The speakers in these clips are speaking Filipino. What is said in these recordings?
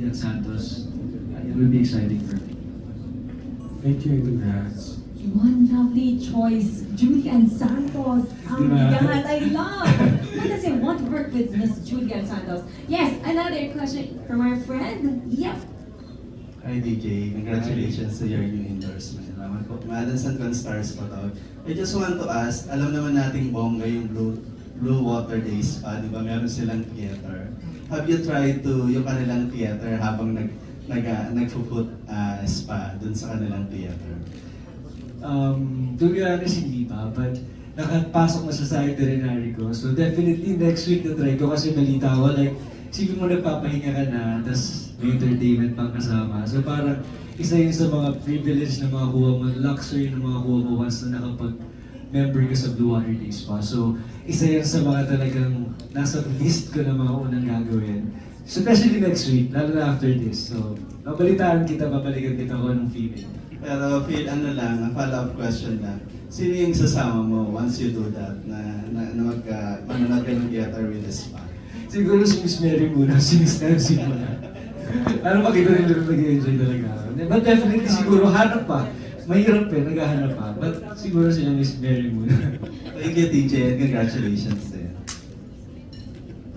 Julian Santos. It will be exciting for me. Thank you, congrats. One lovely choice, Julian Santos. Ang Diba? God, I love. Who doesn't want to work with Miss Julian Santos? Yes, another question from our friend. Yep. Hi DJ, congratulations sa your new endorsement. Salamat po. Madison Constars po to. I just want to ask, alam naman nating bongga yung Blue Water Days pa, di ba? Meron silang theater. Have you tried to yung kanilang theater habang nagpo-put spa dun sa kanilang theater? To be honest, hindi pa. But nakapasok na sa itinerary ko. So definitely next week na-try ko kasi balita ko. Like, isipin mo nagpapahinga ka na, tas may entertainment pang kasama. So parang isa yun sa mga privilege na makakuha mo, luxury na makakuha mo once na nakapag-member ka sa Blue Water Days pa. So isa yan sa mga talagang nasa list ko na mga unang gagawin. Especially next week, lalo na after this. So, babalitaan kita, babalikan kita kung anong feeling. Pero feel ano lang, ang follow-up question lang. Sino yung sasama mo once you do that na manonood ka ng theater with the spa? Siguro si Miss Mary muna, si Miss Nancy muna. Para makita nila na nag-enjoy talaga. But definitely siguro hanap pa. Mahirap naghahanap pa. But siguro sila Miss Mary muna. Thank you TJ and congratulations din.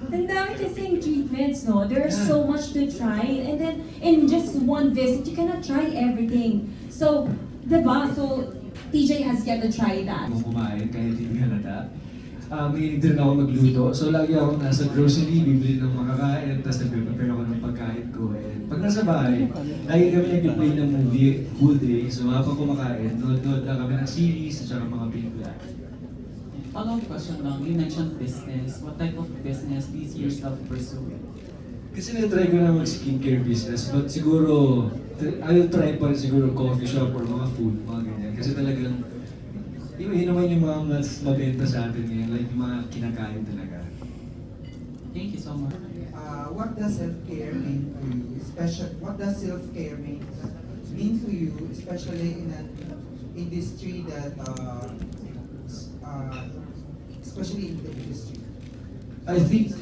Ang dami kasing treatments, no? There's so much to try. And then, in just one visit, you cannot try everything. So, diba? So, TJ has yet to try that. Kung kumain kahit hindi halata. Mahilig din ako magluto. So lagi ako nasa grocery, bibili ng makakain, tapos nagpe-prepare ako ng pagkain ko. And pag nasa bahay, lagi kami nag-play ng movie whole day. So habang kumakain, nood-nood lang kami ng series at saka mga pelikula. Follow-up question lang, you mentioned business. What type of business do you see yourself pursuing? Kasi na-try ko na mag-skincare business, but siguro, I will try pa rin siguro coffee shop or mga food, mga ganyan. Kasi talagang, yun naman yung mga mas mabenta sa atin ngayon, like yung mga kinakain talaga. Thank you so much. What does self-care mean to you? What does self-care mean to you, especially in an industry that, especially in the industry? I think,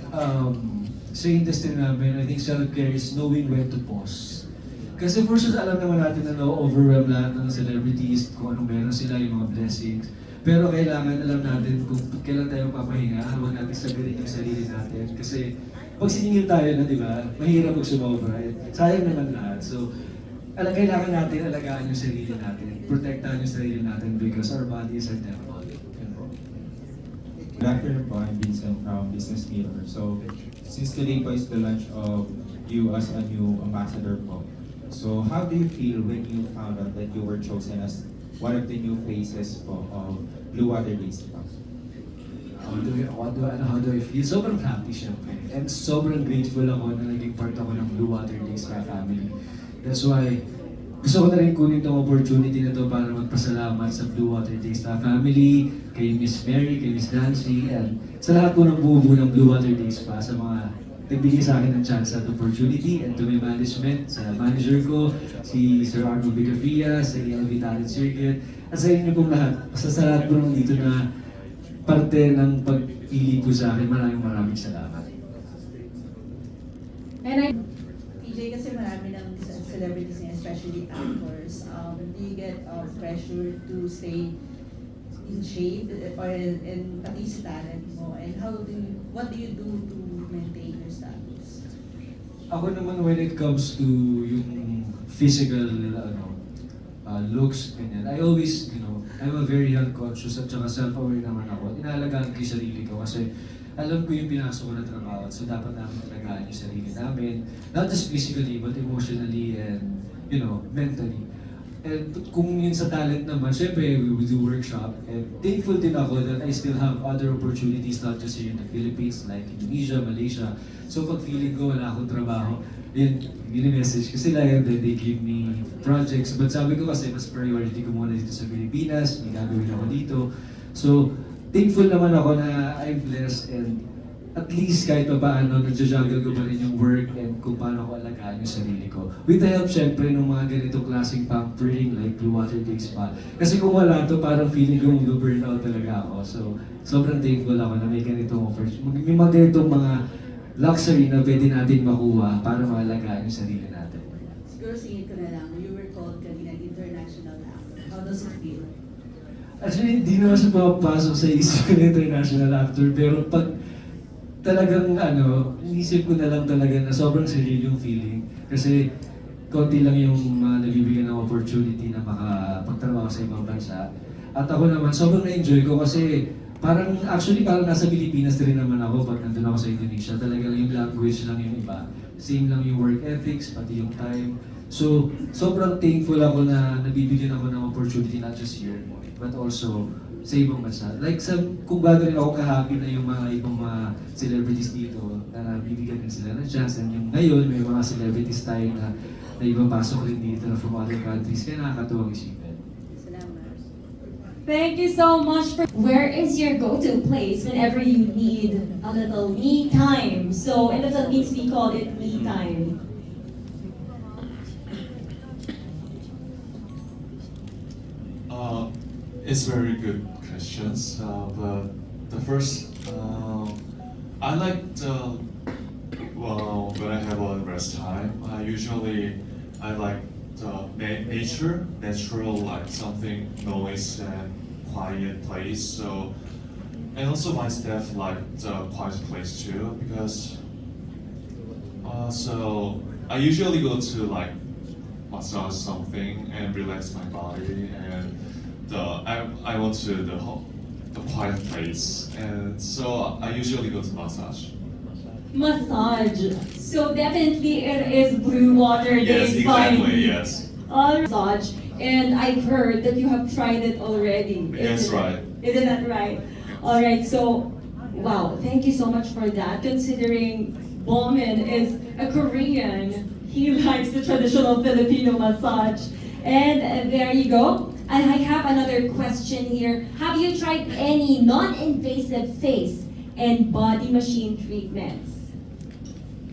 sa industry namin, I think self-care is knowing when to pause. Kasi for sure, alam naman natin na na-overwhelm lahat ng celebrities, kung anong meron sila, yung mga blessings. Pero kailangan alam natin kung kailan tayo papahinga, habang natin sabihin yung sarili natin. Kasi pag siningil tayo na, di ba, mahirap mag-sumobra. Sayang naman lahat. So, kailangan natin alagaan yung sarili natin, protektahan yung sarili natin because our body is our temple. Yan po. Good afternoon po, I'm Vincent from Business Mirror. So, since today po is the launch of you as a new ambassador po, so how do you feel when you found out that you were chosen as one of the new faces po of Blue Water Days po? How do I feel? Sobrang happy syempre. And sobrang grateful ako na naging part ako ng Blue Water Days family. That's why gusto ko na rin kunin itong opportunity na to para magpasalamat sa Blue Water Days family, kay Miss Mary, kay Miss Nancy, and sa lahat po ng buo ng Blue Water Days sa mga nagbigay sa akin ng chance at opportunity, and to my management, sa manager ko, si Sir Arnold Bigafia, sa ELV Talent Circuit, at sa inyo pong lahat. Basta sa lahat po nung dito na parte ng pagpili po sa akin, maraming salamat. And I PJ, kasi marami ng celebrities ngayon, especially actors, do you get pressure to stay in shape or in pati sa talent mo? And what do you do to maintain your status? Ako naman when it comes to yung physical looks, ganyan, I always, I'm a very health conscious at saka self-aware naman ako. Inaalagaan ko yung sarili ko kasi alam ko yung pinasok ko na trabaho. So dapat namin alagaan yung sarili namin. Not just physically, but emotionally and, mentally. And kung yun sa talent naman, syempre we do workshop. And thankful din ako that I still have other opportunities not just here in the Philippines, like Indonesia, Malaysia. So pag feeling ko wala akong trabaho, yun, message ko sila and then they give me projects. But sabi ko kasi mas priority ko muna dito sa Pilipinas, may gagawin ako dito. So thankful naman ako na I'm blessed and at least kahit pa paano, nagja-juggle ko pa rin yung work and kung paano ko alagaan yung sarili ko. With the help, syempre, ng mga ganitong klaseng pampering like Blue Water Days pa. Kasi kung wala to, parang feeling ko mag-burnout talaga ako. So, sobrang thankful ako na may ganitong opportunity. May mga ganitong mga luxury na pwede natin makuha para maalagaan yung sarili natin. Siguro singit ko na lang, you were called kanina international actor. How does it feel? Actually, hindi naman siya pumapasok sa isip ko na international actor, pero pag talagang inisip ko na lang talaga na sobrang surreal yung feeling. Kasi konti lang yung nabibigyan ng opportunity na makapagtrabaho sa ibang bansa. At ako naman, sobrang na-enjoy ko kasi parang nasa Pilipinas rin naman ako pag nandun ako sa Indonesia. Talaga lang yung language lang yung iba. Same lang yung work ethics, pati yung time. So, sobrang thankful ako na nabibigyan ako ng opportunity not just here, but also sa ibang bansa. Like, kung bago rin ako ka-happy na yung mga ibang mga celebrities dito na nabibigyan din sila ng chance. And yung ngayon, may mga celebrities tayo na ibapasok rin dito na from other countries. Kaya nakakatuwang isipin. Salamat. Thank you so much for. Where is your go-to place whenever you need a little me time? So in the Philippines, we call it me time. It's very good questions. But the first, I like when I have a rest time. I like the natural, like something noise and quiet place. So, and also my staff like the quiet place too because. So I usually go to like massage something and relax my body and. I went to the quiet place, and so I usually go to massage. Massage. So definitely it is Blue Water Yes, Day exactly. Yes. Massage. And I've heard that you have tried it already. Yes, isn't it? right. Isn't that right? All right. So, wow. Thank you so much for that. Considering Bowman is a Korean, he likes the traditional Filipino massage. And there you go. And I have another question here. Have you tried any non-invasive face and body machine treatments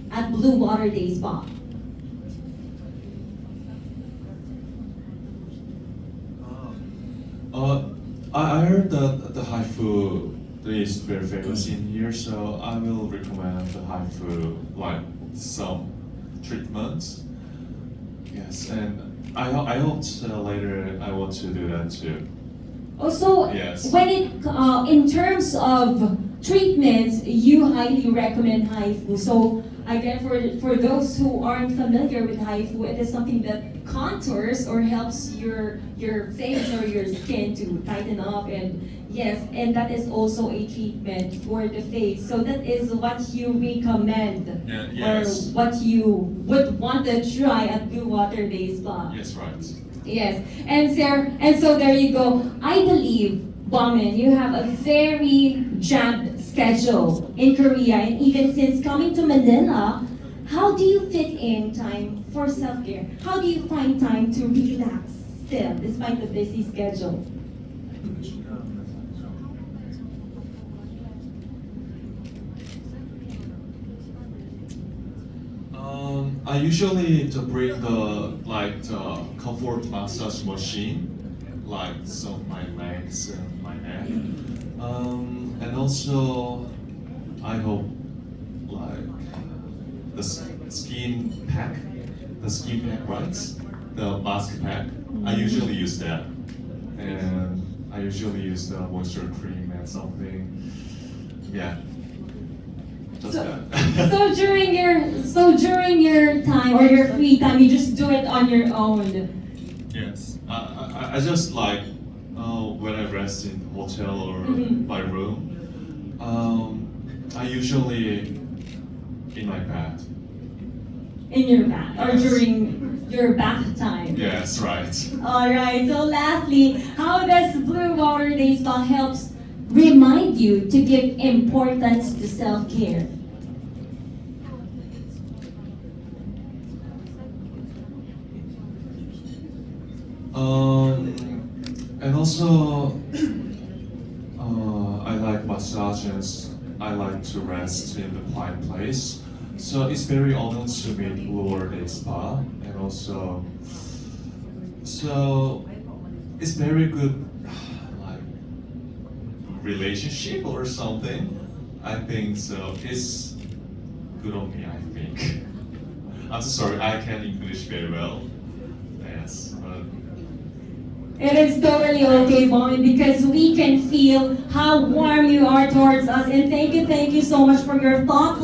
at Blue Water Day Spa? I heard that the HIFU is very famous in here, so I will recommend the HIFU, like some treatments. Yes, and I hope later I want to do that too. Also, Yes. when in terms of treatments, you highly recommend HIFU. So again, for those who aren't familiar with HIFU, it is something that contours or helps your face or your skin to tighten up, and yes, and that is also a treatment for the face. So that is what you recommend, Yeah, or yes. what you would want to try at Blue Water Day Spa. Yes, right. Yes, and so there you go. I believe, Bowman, you have a very jammed schedule in Korea, and even since coming to Manila, how do you fit in time for self-care? How do you find time to relax still, despite the busy schedule? I usually to bring the comfort massage machine, like some my legs and my neck, and also I hope like skin pack, right? The mask pack. I usually use that, and I usually use the moisture cream and something. Yeah. Just So- that. So during your time or your free time, you just do it on your own. Yes, I just like when I rest in hotel or Mhm. my room. I usually in my bed. In your bath or Yes. during your bath time. Yes, right. All right. So lastly, how does Blue Water Day Spa helps remind you to give importance to self-care? And also, I like massages. I like to rest in the quiet place. So it's very honored to meet Blue Water Day Spa, and also, so it's very good, like relationship or something. I think so. good on me, I think. I'm so sorry, I can't English very well. Yes, but It is totally okay, Bong, because we can feel how warm you are towards us. And thank you so much for your thoughtful